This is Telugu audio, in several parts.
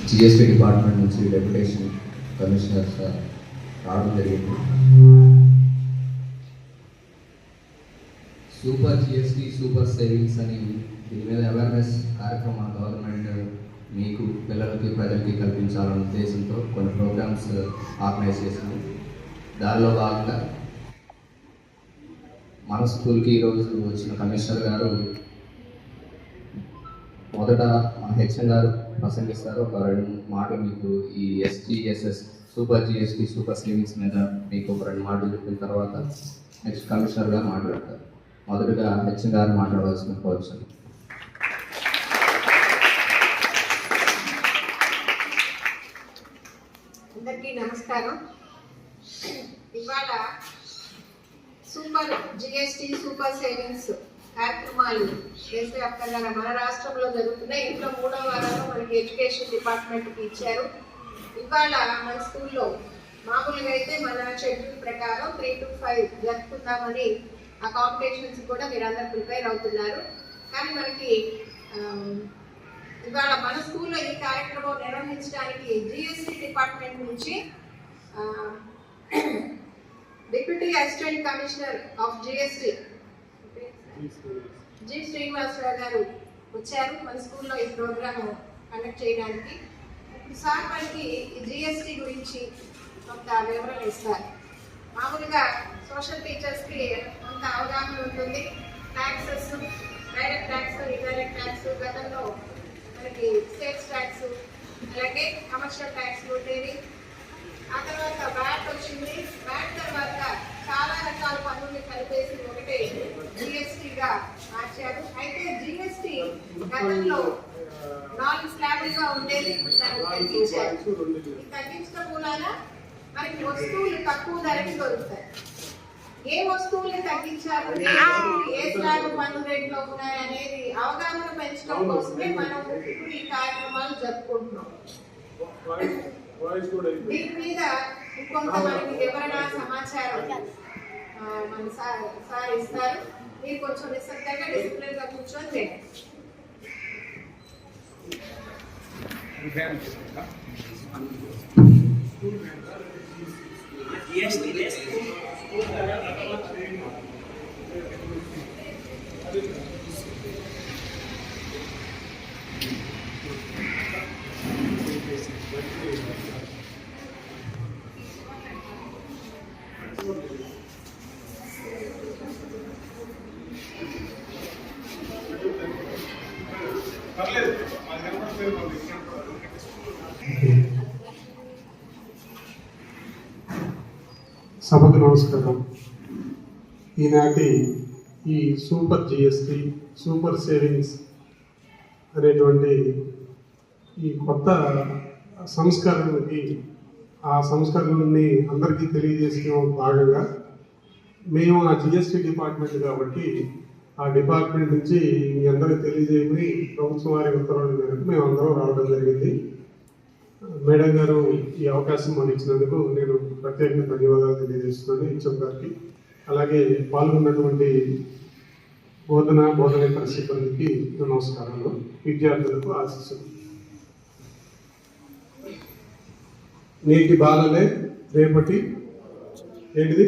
జిఎస్టీ డిపార్ట్మెంట్ నుంచి డెప్యుటేషన్ కమిషనర్ రావడం జరిగింది. సూపర్ జిఎస్టీ సూపర్ సేవింగ్స్ అని దీని మీద అవేర్నెస్ కార్యక్రమం గవర్నమెంట్ మీకు పిల్లలకి ప్రజలకి కల్పించాలనే ఉద్దేశంతో కొన్ని ప్రోగ్రామ్స్ ఆర్గనైజ్ చేసింది. దానిలో భాగంగా మన స్కూల్కి ఈరోజు వచ్చిన కమిషనర్ గారు మొదట మన హెచ్ఎం గారు ప్రసంగిస్తారు. ఒక 2 మాటలు మీకు ఈ ఎస్జిఎస్ఎస్ సూపర్ జిఎస్టీ సూపర్ సేవింగ్స్ మీద మీకు ఒక 2 మాటలు చెప్పిన తర్వాత నెక్స్ట్ కమిషనర్ గారు మాట్లాడతారు. మొదటగా హెచ్ఎం గారు మాట్లాడవలసిన కోరుచున్నాను. అందరికీ నమస్కారం. ఇవాళ సూపర్ జిఎస్టీ సూపర్ సేవింగ్స్ కార్యక్రమాలు దేశవ్యాప్తంగా మన రాష్ట్రంలో జరుగుతున్నాయి. ఇంట్లో 3వ వారంలో మనకి ఎడ్యుకేషన్ డిపార్ట్మెంట్కి ఇచ్చారు. ఇవాళ మన స్కూల్లో మామూలుగా అయితే మన షెడ్యూల్ ప్రకారం 3 to 5 జరుపుకుందామని ఆ కాంపిటీషన్స్ కూడా మీరందరూ ప్రిపేర్ అవుతున్నారు. కానీ మనకి ఇవాళ మన స్కూల్లో ఈ కార్యక్రమం నిర్వహించడానికి జిఎస్టీ డిపార్ట్మెంట్ నుంచి deputy assistant commissioner of GST G Srinivasarao గారు వచ్చారు మన స్కూల్లో ఈ ప్రోగ్రామ్ కండక్ట్ చేయడానికి. ఇప్పుడు సార్ మనకి ఈ జిఎస్టీ గురించి కొంత వివరణ ఇస్తారు. మామూలుగా సోషల్ టీచర్స్కి కొంత అవగాహన ఉంటుంది. Taxes, direct tax, indirect tax, గతంలో మనకి సేల్స్ ట్యాక్స్, అలాగే కమర్షియల్ ట్యాక్స్ ఉండేవి. ఆ తర్వాత వ్యాట్ వచ్చింది. వ్యాట్ తర్వాత చాలా రకాల పన్నుల్ని కలిపేసి ఒకటే జిఎస్టీగా మార్చారు. అయితే జిఎస్టీ గతంలో 4 స్లాబులుగా ఉండేది, దాన్ని తగ్గించారు. ఈ తగ్గించడం మూలాన మనకి వస్తువులు తక్కువ ధరకి దొరుకుతాయి. ఏ వస్తువుల్ని తగ్గించారు, ఏ స్లాబ్ పన్ను రేట్లో ఉన్నాయి అనేది అవగాహన పెంచడం కోసమే మనం ఇప్పుడు ఈ కార్యక్రమాలు జరుపుకుంటున్నాం. దీని మీద ఇంకొంత మనకి వివరణ సమాచారం మన సార్ ఇస్తారు. మీరు కొంచెం నిశ్శబ్దంగా డిసిప్లిన్ గా కూర్చొని చేయండి. సభకు నమస్కారం. ఈనాటి ఈ సూపర్ జిఎస్టీ సూపర్ సేవింగ్స్ అనేటువంటి ఈ కొత్త సంస్కరణకి ఆ సంస్కరణని అందరికీ తెలియజేసిన భాగంగా మేము ఆ జిఎస్టీ డిపార్ట్మెంట్ కాబట్టి ఆ డిపార్ట్మెంట్ నుంచి మీ అందరికీ తెలియజేయమని ప్రభుత్వం వారి ఉత్తర్వుల మేరకు మేము అందరం రావడం జరిగింది. మేడం గారు ఈ అవకాశం మనకి ఇచ్చినందుకు నేను ప్రత్యేకంగా ధన్యవాదాలు తెలియజేస్తున్నాను హెచ్ఎం గారికి. అలాగే పాల్గొన్నటువంటి బోధనేతర సిబ్బందికి నమస్కారాలు, విద్యార్థులకు ఆశీస్సులు. నేటి బాలలే రేపటి ఏంటిది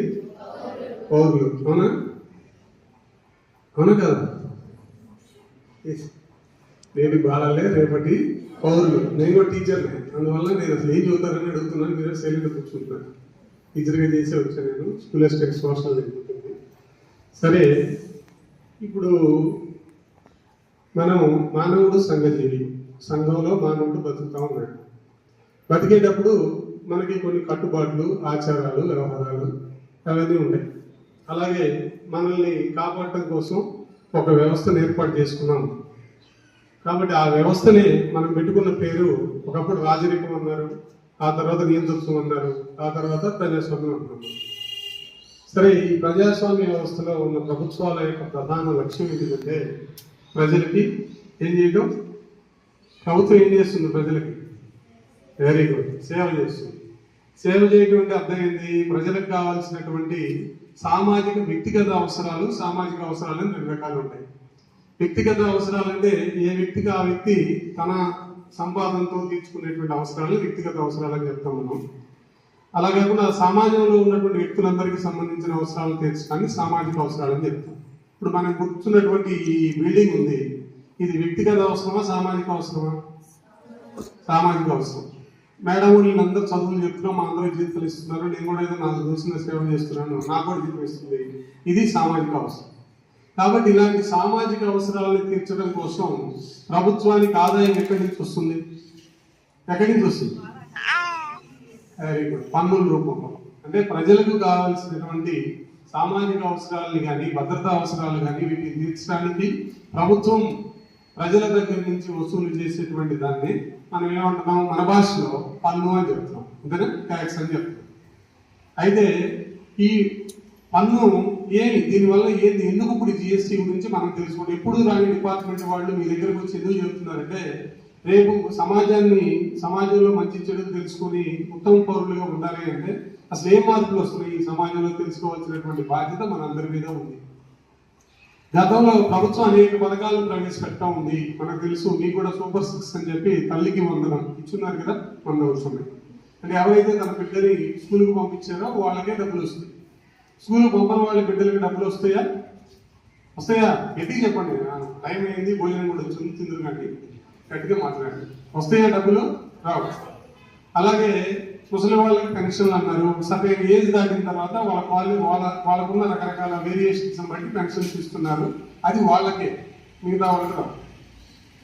పౌరులు, అవునా అవునా కదా? నేటి బాలలే రేపటి పౌరులు. నేను కూడా టీచర్నే, అందువల్ల నేను అసలు ఏం చదువుతారని అడుగుతున్నాను. మీరు సైలెంట్గా కూర్చుంటున్నాను. టీచర్గా చేసే వచ్చాను నేను. స్కూల్ అసిస్టెంట్ సోషల్ జరుగుతుంది. సరే, ఇప్పుడు మనం మానవుడు సంఘజీవి, సంఘంలో మానవుడు బతుకుతూ ఉన్నాడు. బతికేటప్పుడు మనకి కొన్ని కట్టుబాట్లు, ఆచారాలు, వ్యవహారాలు అవన్నీ ఉంటాయి. అలాగే మనల్ని కాపాడటం కోసం ఒక వ్యవస్థను ఏర్పాటు చేసుకున్నాం. కాబట్టి ఆ వ్యవస్థని మనం పెట్టుకున్న పేరు ఒకప్పుడు రాజరికం అన్నారు, ఆ తర్వాత నియంతృత్వం అన్నారు, ఆ తర్వాత ప్రజాస్వామ్యం అన్నారు. సరే, ఈ ప్రజాస్వామ్య వ్యవస్థలో ఉన్న ప్రభుత్వాల యొక్క ప్రధాన లక్ష్యం ఏంటంటే ప్రజలకి ఏం చేయడం. ప్రభుత్వం ఏం చేస్తుంది? ప్రజలకి వెరీ గుడ్ సేవ చేస్తుంది. సేవ చేయడం అంటే అర్థం ఏంటి? ప్రజలకు కావాల్సినటువంటి సామాజిక వ్యక్తిగత అవసరాలు, సామాజిక అవసరాలు 2 రకాలు ఉంటాయి. వ్యక్తిగత అవసరాలంటే ఏ వ్యక్తికి ఆ వ్యక్తి తన సంపాదనతో తీర్చుకునేటువంటి అవసరాలు వ్యక్తిగత అవసరాలని చెప్తాం మనం. అలా కాకుండా సమాజంలో ఉన్నటువంటి వ్యక్తులందరికీ సంబంధించిన అవసరాలు తీర్చడానికి సామాజిక అవసరాలని చెప్తాం. ఇప్పుడు మనం కూర్చున్నటువంటి ఈ బిల్డింగ్ ఉంది, ఇది వ్యక్తిగత అవసరమా సామాజిక అవసరమా? సామాజిక అవసరం. మేడం వీళ్ళందరూ చదువులు చెప్తున్నాం, మా అందరూ జీవితాలు ఇస్తున్నారు, నేను కూడా ఏదో నాకు చూసిన సేవ చేస్తున్నాను, నాకు కూడా జీవితం ఇస్తుంది, ఇది సామాజిక అవసరం. కాబట్టి ఇలాంటి సామాజిక అవసరాలను తీర్చడం కోసం ప్రభుత్వానికి ఆదాయం ఎక్కడి నుంచి వస్తుంది? ఎక్కడి నుంచి వస్తుంది? వెరీ గుడ్, పన్నుల రూపంలో. అంటే ప్రజలకు కావాల్సినటువంటి సామాజిక అవసరాలని కానీ భద్రతా అవసరాలు కానీ వీటిని తీర్చడానికి ప్రభుత్వం ప్రజల దగ్గర నుంచి వసూలు చేసేటువంటి దాన్ని మనం ఏమంటున్నాం, మన భాషలో పన్ను అని చెప్తున్నాం, అంతేనా? ట్యాక్స్ అని చెప్తాం. అయితే ఈ పన్ను ఏమి, దీనివల్ల ఏంది, ఎందుకు ఇప్పుడు జిఎస్టీ గురించి మనం తెలుసుకోండి. ఎప్పుడు రాని డిపార్ట్మెంట్ వాళ్ళు మీ దగ్గరకు వచ్చి ఎందుకు చెబుతున్నారంటే, రేపు సమాజంలో మంచి చెడు తెలుసుకొని ఉత్తమ పౌరులుగా ఉండాలి అంటే అసలు ఏం మార్పులు వస్తున్నాయి ఈ సమాజంలో తెలుసుకోవాల్సినటువంటి బాధ్యత మనందరి మీద ఉంది. గతంలో ప్రభుత్వం అనేక పథకాలు ప్రవేశపెట్టా ఉంది, మనకు తెలుసు. మీకు కూడా సూపర్ 6 అని చెప్పి తల్లికి వందనం ఇచ్చున్నారు కదా, 100 వస్తున్నాయి. అంటే ఎవరైతే తన బిడ్డని స్కూల్కి పంపించారో వాళ్ళకే డబ్బులు వస్తాయి. స్కూల్కి పంపని వాళ్ళ బిడ్డలకి డబ్బులు వస్తాయా? గట్టిగా చెప్పండి, టైం అయింది, భోజనం కూడా వచ్చింది, తిందురు కానీ గట్టిగా మాట్లాడండి. వస్తాయా డబ్బులు? రావు. అలాగే ముసలి వాళ్ళకి పెన్షన్లు అన్నారు, సర్టెన్ ఏజ్ దాటిన తర్వాత వాళ్ళకున్న రకరకాల వేరియేషన్స్ బట్టి పెన్షన్స్ ఇస్తున్నారు, అది వాళ్ళకే, మిగతా వాళ్ళకి రావు.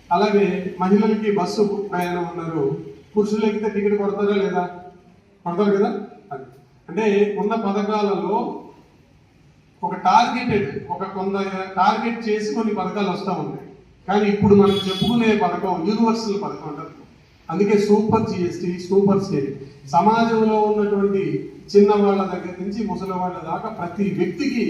అలాగే మహిళలకి బస్సు ప్రయాణం అన్నారు, పురుషులకి టికెట్ కొడతారా లేదా? కొడతారు కదా. అది అంటే ఉన్న పథకాలలో ఒక కొంత టార్గెట్ చేసి కొన్ని పథకాలు వస్తూ ఉన్నాయి. కానీ ఇప్పుడు మనం చెప్పుకునే పథకం యూనివర్సల్ పథకం అంటారు. అందుకే సూపర్ జిఎస్టీ, సూపర్ సేవ్. సమాజంలో ఉన్నటువంటి చిన్న వాళ్ళ దగ్గర నుంచి ముసలి వాళ్ళ దాకా ప్రతి వ్యక్తికి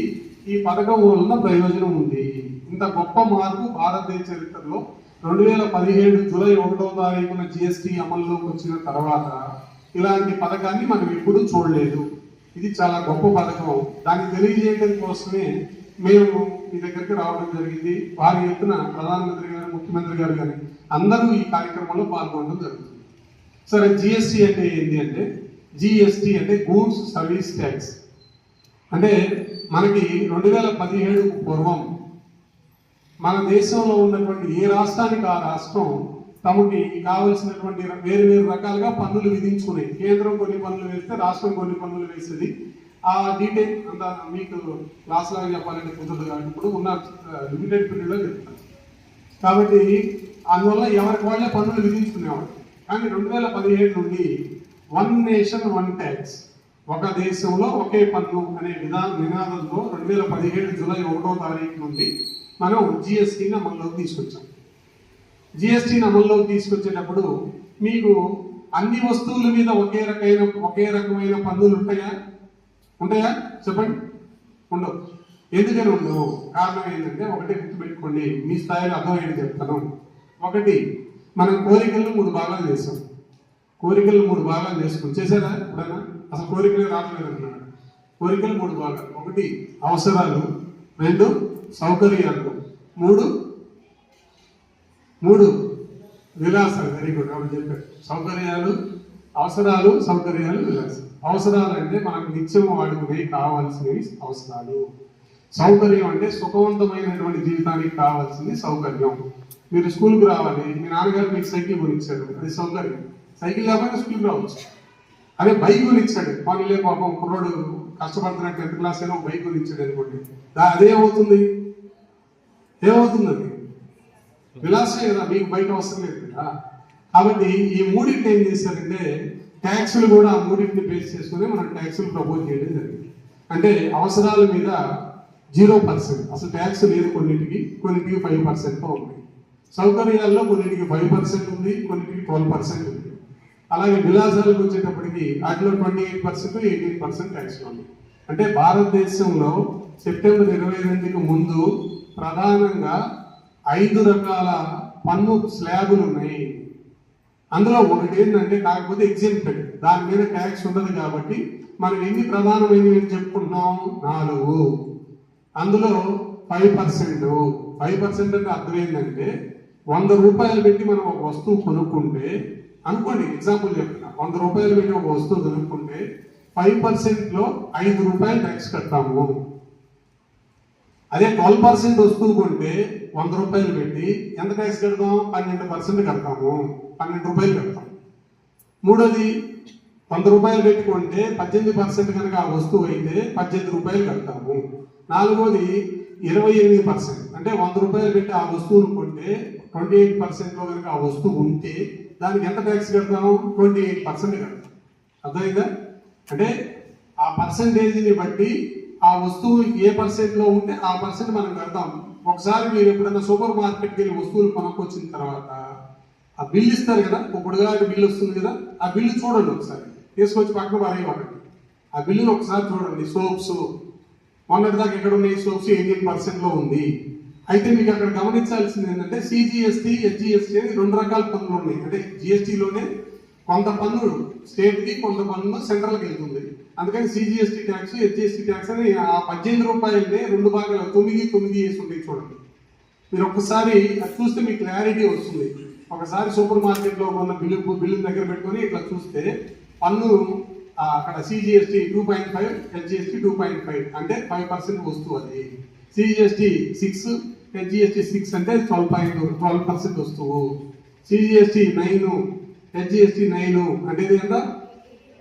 ఈ పథకం వలన ప్రయోజనం ఉంది. ఇంత గొప్ప మార్పు భారతదేశ చరిత్రలో 2017 జూలై 1వ తారీఖున జిఎస్టీ అమల్లోకి వచ్చిన తర్వాత ఇలాంటి పథకాన్ని మనం ఎప్పుడూ చూడలేదు. ఇది చాలా గొప్ప పథకం. దాన్ని తెలియజేయడం కోసమే మేము మీ దగ్గరికి రావడం జరిగింది. వారి ఎత్తున ప్రధానమంత్రి గారు, ముఖ్యమంత్రి గారు కానీ అందరూ ఈ కార్యక్రమంలో పాల్గొనడం జరుగుతుంది. సరే, జిఎస్టీ అంటే ఏంటి అంటే, జిఎస్టీ అంటే గూడ్స్ సర్వీస్ ట్యాక్స్. అంటే మనకి 2017 పూర్వం మన దేశంలో ఉన్నటువంటి ఏ రాష్ట్రానికి ఆ రాష్ట్రం తమకి కావలసినటువంటి వేరు రకాలుగా పన్నులు విధించుకునేది. కేంద్రం కొన్ని పన్నులు వేస్తే రాష్ట్రం కొన్ని పన్నులు వేసేది. ఆ డీటెయిల్ అంతా మీకు క్లాస్ లాగా చెప్పాలంటే కుదరదు కాబట్టి ఇప్పుడు ఉన్న లిమిటెడ్ పీరియడ్లో చెప్తాను. కాబట్టి అందువల్ల ఎవరికి వాళ్ళే పన్నులు విధించుకునేవాడు. కానీ 2017 నుండి 1 నేషన్ 1 ట్యాక్స్, ఒక దేశంలో ఒకే పన్ను అనే నినాదంతో 2017 జూలై 1వ తారీఖు నుండి మనం జిఎస్టీని అమల్లోకి తీసుకొచ్చాం. జిఎస్టీని అమల్లోకి తీసుకొచ్చేటప్పుడు మీకు అన్ని వస్తువుల మీద ఒకే రకమైన పన్నులు ఉంటాయా చెప్పండి? ఉండవు. ఎందుకని ఉండవు? కారణం ఏంటంటే, ఒకటి గుర్తుపెట్టుకోండి, మీ స్థాయిలో అర్థమయ్యేది చెప్తాను. ఒకటి, మనం కోరికలను 3 భాగాలు చేసాం. చేశారా ఎప్పుడైనా? అసలు కోరికలు రావట్లేదు అన్నాడు. కోరికలు 3 భాగాలు. 1 అవసరాలు, 2 సౌకర్యాలు, 3 విలాసాలు. వెరీ గుడ్, అప్పుడు చెప్పారు. అవసరాలు, సౌకర్యాలు, విలాసాలు. అవసరాలు అంటే మనకు నిత్యం వాడుకునే కావాల్సినవి అవసరాలు. సౌకర్యం అంటే సుఖవంతమైనటువంటి జీవితానికి కావాల్సింది సౌకర్యం. మీరు స్కూల్కి రావాలి, మీ నాన్నగారు మీకు సైకిల్ కొనిచ్చారు, అది సౌకర్యం. సైకిల్ లేకపోతే స్కూల్కి రావచ్చు. అదే బైక్ కొనిచ్చాడు, పనులే పాపం కుర్రోడు కష్టపడుతున్న 10th క్లాస్ అయినా బైక్ కొనిచ్చాడు అనుకోండి, అదేమవుతుంది? అది విలాసే కదా, మీకు బైక్ అవసరం లేదు కదా. కాబట్టి ఈ 3 ఏం చేశారంటే, ట్యాక్సులు కూడా ఆ 3 బేస్ చేసుకుని మనం ట్యాక్సులు ప్రపోజ్ చేయడం జరిగింది. అంటే అవసరాల మీద 0%, అసలు ట్యాక్స్ లేదు. కొన్నిటికి 5% ఉంది. సౌకర్యాల్లో కొన్నిటికి 5% ఉంది, కొన్నిటికి 12% ఉంది. అలాగే విలాసాలకు వచ్చేటప్పటికి వాటిలో 28%, 18% ట్యాక్స్ ఉంది. అంటే భారతదేశంలో సెప్టెంబర్ 22కి ముందు ప్రధానంగా 5 రకాల పన్ను స్లాబులు ఉన్నాయి. అందులో ఒకటి ఏంటంటే, కాకపోతే ఎగ్జెంప్టెడ్, దాని మీద ట్యాక్స్ ఉండదు. కాబట్టి మనం ఎన్ని ప్రధానమైనవి చెప్పుకుంటున్నాం? 4. అందులో 5%, 5% అంటే అర్థం ఏంటంటే 100 రూపాయలు పెట్టి మనం ఒక వస్తువు కొనుక్కుంటే, అనుకోండి ఎగ్జాంపుల్ చెప్తున్నా, 100 రూపాయలు పెట్టి ఒక వస్తువు కొనుక్కుంటే 5% లో 5 రూపాయలు ట్యాక్స్ కడతాము. అదే 12% వస్తువు కొంటే 100 రూపాయలు పెట్టి ఎంత ట్యాక్స్ కడతాం? 12% కడతాము, 12 రూపాయలు కడతాం. మూడోది 100 రూపాయలు పెట్టుకుంటే 18% కనుక ఆ వస్తువు అయితే 18 రూపాయలు కడతాము. నాలుగోది 28%, అంటే 100 రూపాయలు పెట్టి ఆ వస్తువును కొంటే 28% లో కనుక ఆ వస్తువు ఉంటే దానికి ఎంత ట్యాక్స్ కడతాము? 28% కడతాం. అర్థమైందా? అంటే ఆ పర్సంటేజ్ని బట్టి ఆ వస్తువు ఏ పర్సెంట్ లో ఉంటే ఆ పర్సెంట్ మనం కడతాం. ఒకసారి మీరు ఎప్పుడైనా సూపర్ మార్కెట్కి వెళ్ళి వస్తువులు కొనుక్కొచ్చిన తర్వాత ఆ బిల్లు ఇస్తారు కదా, ఇప్పుడుగా బిల్లు వస్తుంది కదా, ఆ బిల్లు చూడండి ఒకసారి, తీసుకొచ్చి పక్కన పడేయమండి. ఆ బిల్లును ఒకసారి చూడండి. సోప్స్ మొన్నటిదాకా ఎక్కడ ఉన్నాయి? సోప్స్ 18% లో ఉంది. అయితే మీకు అక్కడ గమనించాల్సింది ఏంటంటే సిజిఎస్టీ, హెచ్జిఎస్టీ అని 2 రకాల పన్నులు ఉన్నాయి. అంటే జిఎస్టీలోనే కొంత పన్ను స్టేట్ కి, కొంత పన్ను సెంట్రల్కి వెళ్తుంది. అందుకని సిజిఎస్టీ ట్యాక్స్, హెచ్జిఎస్టీ ట్యాక్స్ అని ఆ 18 రూపాయలనే 2 భాగాలు 9 వేసి ఉంటాయి. చూడండి, మీరు ఒక్కసారి అది చూస్తే మీకు క్లారిటీ వస్తుంది. ఒకసారి సూపర్ మార్కెట్ లో ఉన్న బిల్లు దగ్గర పెట్టుకొని ఇట్లా చూస్తే పన్ను అక్కడ సిజిఎస్టీ 2.5, హెచ్జిఎస్టీ 2.5, అంటే 5% వస్తువు. అది సిజిఎస్టీ 6, హెచ్జిఎస్టీ 6 అంటే 12% వస్తువు. సిజిఎస్టీ 9, హెచ్జిఎస్టీ 9 అంటే ఇది ఎంత?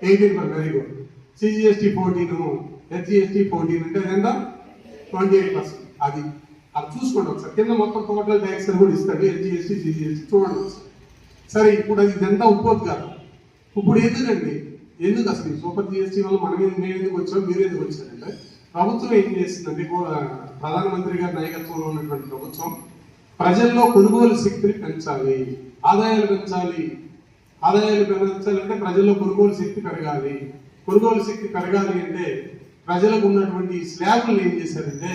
18%. Very good. సిజిఎస్టీ 14, హెచ్జిఎస్టీ 14 అంటే ఎంత? 28%. అది చూసుకోండి ఒకసారి. కింద మొత్తం టోటల్ ట్యాక్స్ కూడా ఇస్తాడు, హెచ్జిఎస్టీ, సిజిఎస్టీ చూడండి ఒకసారి. సరే, ఇప్పుడు అది ఇదంతా ఉపోద్ఘాతం. ఇప్పుడు ఎందుకు అసలు ఈ సూపర్ జిఎస్టీ వల్ల మేము ఎందుకు వచ్చాం, మీరు ఎందుకు వచ్చారంటే, ప్రభుత్వం ఏం చేస్తుందంటే, ప్రధానమంత్రి గారి నాయకత్వంలో ఉన్నటువంటి ప్రభుత్వం ప్రజల్లో కొనుగోలు శక్తిని పెంచాలి, ఆదాయాలు పెంచాలి. ఆదాయాలు పెంచాలంటే ప్రజల్లో కొనుగోలు శక్తి పెరగాలి. కొనుగోలు శక్తి పెరగాలి అంటే ప్రజలకు ఉన్నటువంటి స్లాబ్లు ఏం చేశారంటే,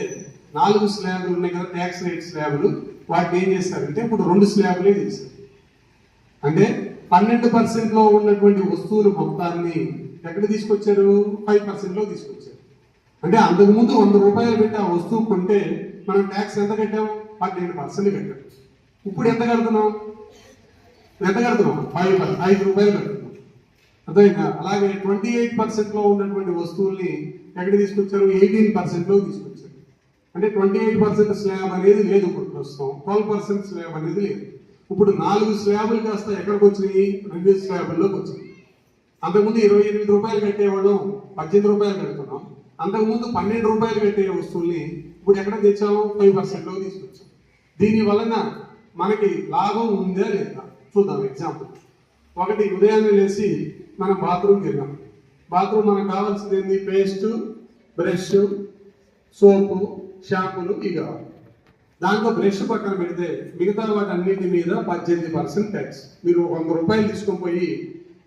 4 స్లాబ్లు ఉన్నాయి కదా, ట్యాక్స్ రేట్ స్లాబ్లు, వాటిని ఏం చేశారంటే ఇప్పుడు 2 స్లాబ్లే చేశారు. అంటే 12% లో ఉన్నటువంటి వస్తువులు మొత్తాన్ని ఎక్కడ తీసుకొచ్చారు? 5% లో తీసుకొచ్చారు. అంటే అంతకుముందు 100 రూపాయలు పెట్టి ఆ వస్తువు కొంటే మనం ట్యాక్స్ ఎంత కట్టాం? 12% కట్టాం. ఇప్పుడు ఎంత కడుతున్నాం? 5 రూపాయలు కడుతున్నాం. అర్థమైందా? అలాగే 28% లో ఉన్నటువంటి వస్తువుల్ని ఎక్కడ తీసుకొచ్చారు? 18% లో తీసుకొచ్చారు. అంటే 28% స్లాబ్ అనేది లేదు ఇప్పుడు ప్రస్తుతం, 12% స్లాబ్ అనేది లేదు. ఇప్పుడు 4 స్లాబులు కాస్త ఎక్కడికి వచ్చినాయి? 2 స్లాబుల్లోకి వచ్చినాయి. అంతకుముందు 28 రూపాయలు కట్టేవాళ్ళం, 18 రూపాయలు కడుతున్నాం. అంతకుముందు 12 రూపాయలు కట్టే వస్తువుల్ని ఇప్పుడు ఎక్కడ తెచ్చాము? 5% లో తీసుకొచ్చాం. దీని వలన మనకి లాభం ఉందా లేదా చూద్దాం. ఎగ్జాంపుల్, ఒకటి, ఉదయాన్నే లేచి మనం బాత్రూమ్కి వెళ్ళాం. బాత్రూమ్ మనకు కావాల్సింది ఏంటి? పేస్ట్, బ్రష్, సోపు, షాంపూలు ఇవి కావాలి. దాంట్లో బ్రష్ పక్కన పెడితే మిగతా వాటి అన్నింటి మీద 18% ట్యాక్స్. మీరు 100 రూపాయలు తీసుకొని పోయి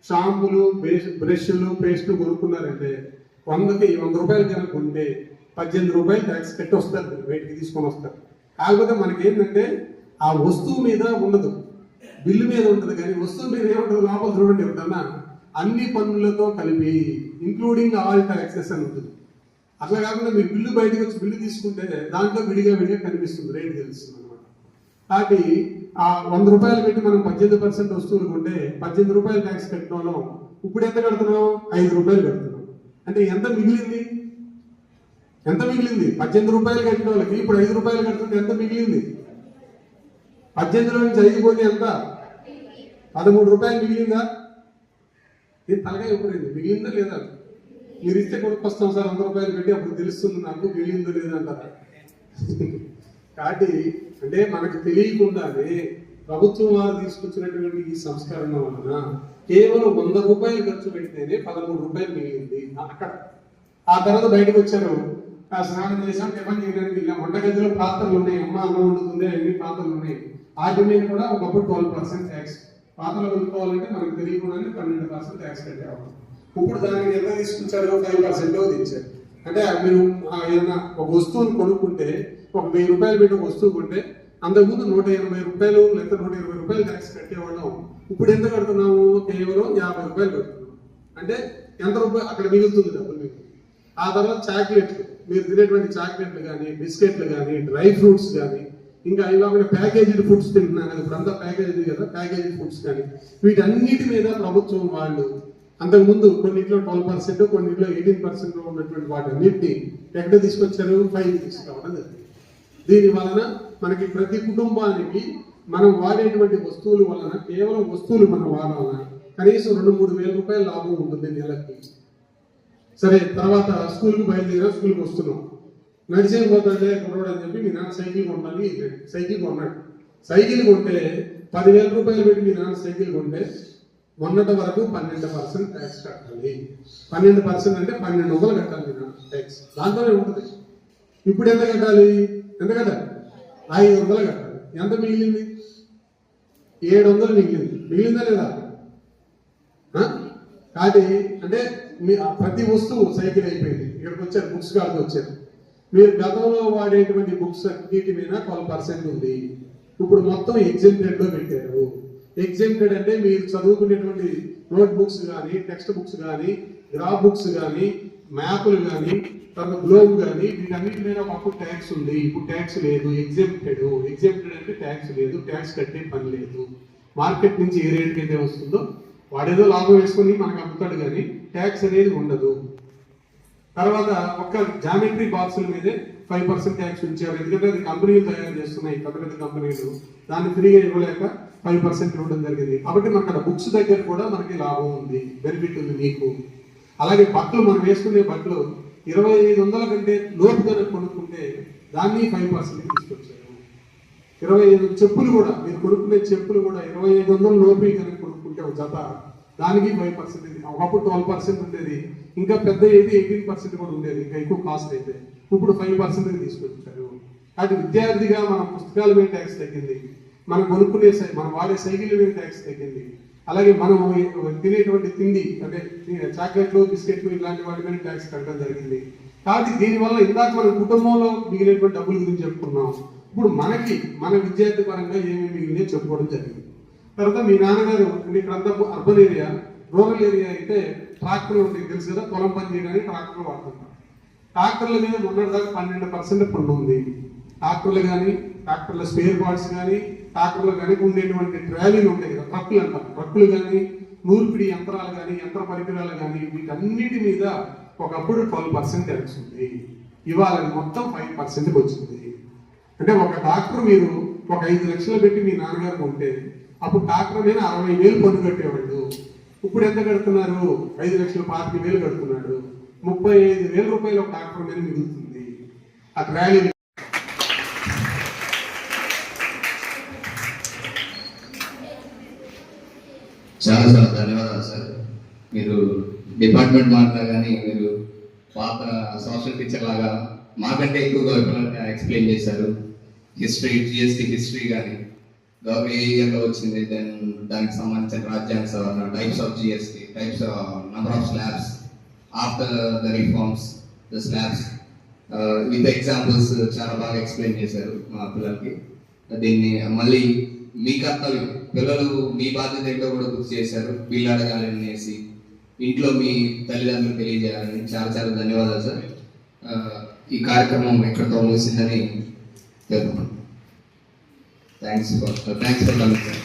షాంపూలు, బ్రష్లు, పేస్ట్ కొనుక్కున్నారంటే 100 రూపాయలు కనుక ఉంటే 18 రూపాయలు ట్యాక్స్ కట్టి వస్తారు, బయటికి తీసుకొని వస్తారు. కాకపోతే మనకి ఏంటంటే ఆ వస్తువు మీద ఉండదు, బిల్లు మీద ఉంటుంది. కానీ వస్తువు మీద ఏముంటుంది? లోపల చూడండి, ఎప్పుడన్నా అన్ని పన్నులతో కలిపి ఇంక్లూడింగ్ ఆల్ ట్యాక్సెస్ అని ఉంటుంది. అట్లా కాకుండా మీరు బిల్లు బయటకు వచ్చి బిల్లు తీసుకుంటే దాంట్లో విడిగా కనిపిస్తుంది, రేటు తెలుస్తుంది అనమాట. కాబట్టి ఆ 100 రూపాయలు పెట్టి మనం 18% వస్తువులు కొంటే 18 రూపాయలు ట్యాక్స్ కట్టిన వాళ్ళం ఇప్పుడు ఎంత కడుతున్నాం? 5 రూపాయలు కడుతున్నాం. అంటే ఎంత మిగిలింది? 18 రూపాయలు కట్టిన వాళ్ళకి ఇప్పుడు 5 రూపాయలు కడుతుంటే ఎంత మిగిలింది? 18లో నుంచి 5 పోతే ఎంత? 13 రూపాయలు మిగిలిందా? ఇది తలగా ఎప్పుడైంది? మిగిలిందా లేదా? మీరు ఇస్తే కొనుక్కొస్తాం సార్ 100 రూపాయలు పెట్టి, అప్పుడు తెలుస్తుంది నాకు మిగిలిందో లేదంటారా? కాబట్టి అంటే మనకు తెలియకుండానే ప్రభుత్వం వారు తీసుకొచ్చినటువంటి ఈ సంస్కరణ వలన కేవలం 100 రూపాయలు ఖర్చు పెడితేనే 13 రూపాయలు మిగిలింది అక్కడ. ఆ తర్వాత బయటకు వచ్చారు, స్నానం చేసాం, టిఫిన్ చేయడానికి వెళ్ళాం, వంటగదిలో పాత్రలు ఉన్నాయి, అమ్మ అన్నం వండుతుంది, అన్ని పాత్రలు ఉన్నాయి. వాటి మీద కూడా ఒకప్పుడు 12% ట్యాక్స్. పాత్రలు కొనుక్కోవాలంటే మనకు తెలియకుండానే 12% ట్యాక్స్ కట్టేవాళ్ళం. ఇప్పుడు దానికి ఎంత తీసుకొచ్చారు? 5% లో తెచ్చారు. అంటే మీరు ఏదైనా ఒక వస్తువును కొనుక్కుంటే, ఒక 1000 రూపాయలు పెట్టి ఒక వస్తువు కొంటే అంతకుముందు 180 రూపాయలు లేదా 120 రూపాయలు ట్యాక్స్ కట్టేవాళ్ళం. ఇప్పుడు ఎంత కడుతున్నాము? కేవలం 50 రూపాయలు కడుతున్నాం. అంటే ఎంత రూపాయలు అక్కడ మిగులుతుంది, డబ్బులు మీకు. ఆ తర్వాత చాక్లెట్లు, మీరు తినేటువంటి చాక్లెట్లు కానీ, బిస్కెట్లు కానీ, డ్రై ఫ్రూట్స్ కానీ, ఇంకా ఇలాగ ప్యాకేజ్డ్ ఫుడ్స్ తింటున్నారు కదా, ఇప్పుడు అంతా ప్యాకేజ్డ్ కదా, ప్యాకేజ్డ్ ఫుడ్స్ కానీ వీటన్నిటి మీద ప్రభుత్వం వాళ్ళు అంతకుముందు కొన్నిట్లో 12%, కొన్నిట్లో 18% ఉన్నటువంటి వాటన్నిటిని ఎక్కడ తీసుకొచ్చారు, 5 తీసుకురావడం జరిగింది. దీని వలన మనకి ప్రతి కుటుంబానికి మనం వాడేటువంటి వస్తువుల వలన, కేవలం వస్తువులు మనం వాడాలన్నా కనీసం 2-3 వేల రూపాయల లాభం ఉంటుంది నెలకి. సరే, తర్వాత స్కూల్కి బయలుదేరా, స్కూల్కి వస్తున్నాం, నడిచే పోతాడే కొనవాడు అని చెప్పి మీ నాన్న సైకిల్ కొనాలి, సైకిల్ కొన్నాడు. సైకిల్ కొంటే 10,000 రూపాయలు పెట్టి మీ నాన్న సైకిల్ కొంటే మొన్నటి వరకు 12% ట్యాక్స్ కట్టాలి. 12% అంటే 1200 కట్టాలి మీ నాన్న ట్యాక్స్, దాంతోనే ఉంటుంది. ఇప్పుడు ఎంత కట్టాలి, ఎంత కట్టాలి, 500 కట్టాలి. ఎంత మిగిలింది, 700 మిగిలింది. మిగిలిందా లేదా? కానీ అంటే మీ ప్రతి వస్తువు సైకిల్ అయిపోయింది. ఇక్కడికి వచ్చారు, బుక్స్ కాడికి వచ్చారు. మీరు గతంలో వాడేటువంటి బుక్స్ అన్నిటి మీద 12% ఉంది. ఇప్పుడు మొత్తం ఎగ్జెంప్టెడ్ లో పెట్టారు. ఎగ్జెంప్టెడ్ అంటే మీరు చదువుకునేటువంటి నోట్ బుక్స్ కానీ, టెక్స్ట్ బుక్స్ కానీ, గ్రాఫ్ బుక్స్ కానీ, మ్యాప్లు కానీ, తర్వాత గ్లోబ్ కానీ, వీటన్నిటి మీద ఒకప్పుడు ట్యాక్స్ ఉంది. ఇప్పుడు ట్యాక్స్ లేదు, ఎగ్జెంప్టెడ్. ఎగ్జెంప్టెడ్ అంటే ట్యాక్స్ లేదు, ట్యాక్స్ కట్టే పని లేదు. మార్కెట్ నుంచి ఏ రేటుకి అయితే వస్తుందో వాడేదో లాభం వేసుకొని మనకు అమ్ముతాడు, కానీ ట్యాక్స్ అనేది ఉండదు. తర్వాత ఒక్క జామెట్రీ బాక్సుల మీదే 5% ట్యాక్స్ ఉంచారు. ఎందుకంటే అది కంపెనీలు తయారు చేస్తున్నాయి, పెద్ద పెద్ద కంపెనీలు, దాన్ని ఫ్రీగా ఇవ్వలేక 5% ఇవ్వడం జరిగింది. కాబట్టి మనకు అక్కడ బుక్స్ దగ్గర కూడా మనకి లాభం ఉంది, బెనిఫిట్ ఉంది మీకు. అలాగే బట్టలు, మనం వేసుకునే బట్టలు 2,500 కంటే లోపు కనుక కొనుక్కుంటే దాన్ని 5% తీసుకొచ్చారు. 25 చెప్పులు కూడా, మీరు కొనుక్కునే చెప్పులు కూడా 2,500 లోపే కనుక కొనుక్కుంటే ఒక జత, దానికి 5%. ఒకప్పుడు 12% ఉండేది, ఇంకా పెద్ద అయితే 18% కూడా ఉండేది, ఇంకా ఎక్కువ కాస్ట్ అయితే. ఇప్పుడు 5% తీసుకొచ్చారు. అది విద్యార్థిగా మన పుస్తకాల మీద ట్యాక్స్ తగ్గింది, మనం కొనుక్కునే మనం వాడే సైకిల్ మీద ట్యాక్స్ తగ్గింది. అలాగే మనం తినేటువంటి తిండి అంటే చాక్లెట్లు, బిస్కెట్లు ఇలాంటి వాటి మీద ట్యాక్స్ కట్టడం జరిగింది. కాబట్టి దీనివల్ల ఇందాక మన కుటుంబంలో మిగిలినటువంటి డబ్బుల గురించి చెప్పుకున్నాం. ఇప్పుడు మనకి మన విద్యార్థి పరంగా ఏమేమి మిగిలినాయో చెప్పుకోవడం జరిగింది. తర్వాత మీ నాన్నగారు ఇక్కడంతా అర్బన్ ఏరియా, రూరల్ ఏరియా అయితే ట్రాక్టర్లు ఉంటాయి తెలుసు కదా, పొలం పని చేయడానికి ట్రాక్టర్లు వాడుతుంటాం. ట్రాక్టర్ల మీద మొన్నటిదాకా 12% పన్ను ఉంది. ట్రాక్టర్లు కానీ, ట్రాక్టర్ల స్పేర్ పార్ట్స్ కానీ, ట్రాక్టర్లు కానీ ఉండేటువంటి ట్రాలీలు ఉంటాయి కదా, ట్రక్కులు అంటారు, ట్రక్కులు కానీ, నూర్పిడి యంత్రాలు కానీ, యంత్ర పరికరాలు కానీ, వీటన్నిటి మీద ఒకప్పుడు 12% ట్యాక్స్ ఉంది. ఇవాళ మొత్తం 5%కి వచ్చింది. అంటే ఒక ట్రాక్టర్ మీరు ఒక 5 లక్షలు పెట్టి మీ నాన్నగారు కొంటే అప్పుడు ట్రాక్టర్ మీద 60,000 పన్ను కట్టేవాళ్ళు. ఇప్పుడు ఎంత కడుతున్నారు, 5 లక్షలు 25,000 కడుతున్నాడు. 35,000 రూపాయలు ఒక ట్రాక్టర్ మీద మిగులుతుంది. ఆ ట్రాలీ చాలా చాలా ధన్యవాదాలు సార్. మీరు డిపార్ట్మెంట్ మారినా కానీ మీరు పాత సోషల్ టీచర్ లాగా మాకంటే ఎక్కువగా ఎక్స్ప్లెయిన్ చేశారు. హిస్టరీ, జిఎస్టీ హిస్టరీ కానీ ఏ ఇయర్లో వచ్చింది, దెన్ దానికి సంబంధించిన రాజ్యాంగ సవరణ, types of GST, types number of slabs after the reforms, the slabs with examples చాలా బాగా ఎక్స్ప్లెయిన్ చేశారు మా పిల్లలకి. దీన్ని మళ్ళీ మీ కర్తవ్యం, పిల్లలు మీ బాధ్యత ఏంటో కూడా గుర్తు చేశారు. వీళ్ళు అడగాలనేసి ఇంట్లో మీ తల్లిదండ్రులు తెలియజేయాలని చాలా చాలా ధన్యవాదాలు సార్. ఈ కార్యక్రమం ఎక్కడితో ముగిసిందని తెలుపుతున్నాను. Thanks for coming sir.